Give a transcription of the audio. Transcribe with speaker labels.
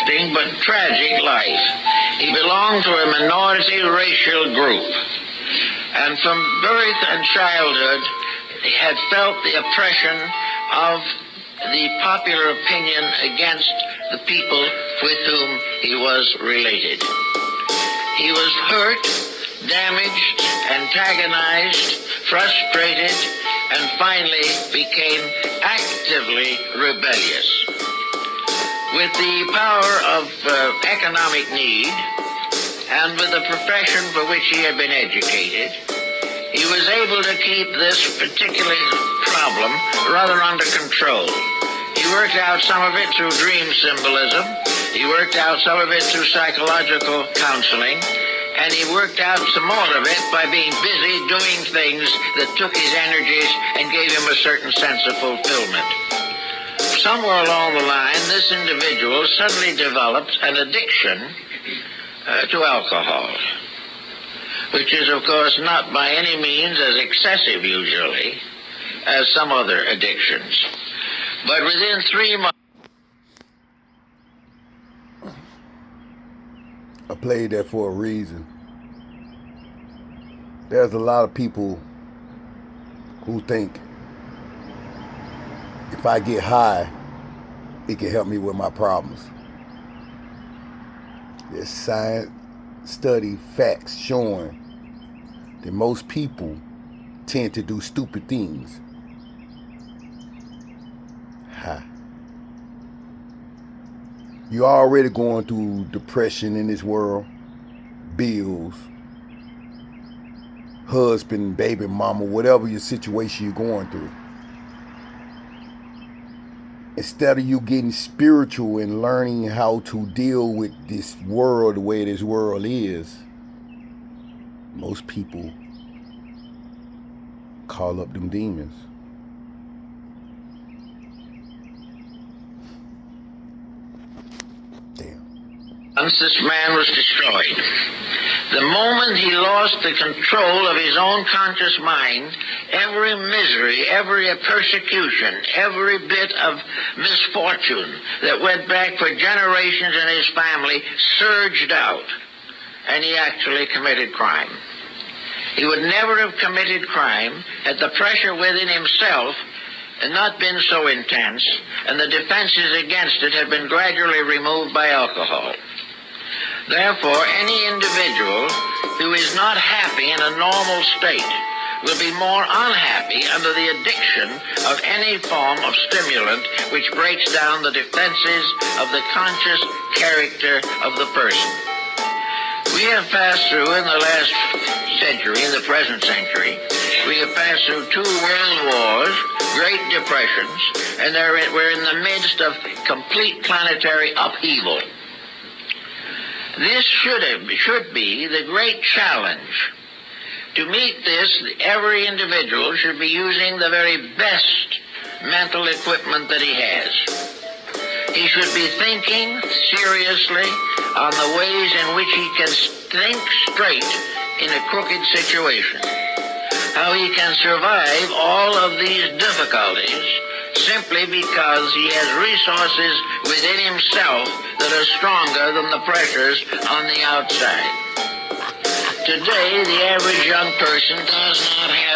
Speaker 1: interesting but tragic life. He belonged to a minority racial group, and from birth and childhood he had felt the oppression of the popular opinion against the people with whom he was related. He was hurt, damaged, antagonized, frustrated, and finally became actively rebellious. With the power of economic need and with the profession for which he had been educated, he was able to keep this particular problem rather under control. He worked out some of it through dream symbolism, he worked out some of it through psychological counseling, and he worked out some more of it by being busy doing things that took his energies and gave him a certain sense of fulfillment. Somewhere along the line, this individual suddenly developed an addiction to alcohol, which is, of course, not by any means as excessive usually as some other addictions. But within 3 months...
Speaker 2: I played that for a reason. There's a lot of people who think if I get high, it can help me with my problems. There's science, study, facts showing that most people tend to do stupid things. You're already going through depression in this world, bills, husband, baby mama, whatever your situation you're going through. Instead of you getting spiritual and learning how to deal with this world the way this world is, most people call up them demons.
Speaker 1: Once this man was destroyed, the moment he lost the control of his own conscious mind, every misery, every persecution, every bit of misfortune that went back for generations in his family surged out, and he actually committed crime. He would never have committed crime had the pressure within himself not been so intense, and the defenses against it had been gradually removed by alcohol. Therefore, any individual who is not happy in a normal state will be more unhappy under the addiction of any form of stimulant which breaks down the defenses of the conscious character of the person. We have passed through in the last century, in the present century, we have passed through 2 world wars, great depressions, and we're in the midst of complete planetary upheaval. This should be the great challenge. To meet this, every individual should be using the very best mental equipment that he has. He should be thinking seriously on the ways in which he can think straight in a crooked situation. How he can survive all of these difficulties simply because he has resources within himself that are stronger than the pressures on the outside. Today, the average young person does not have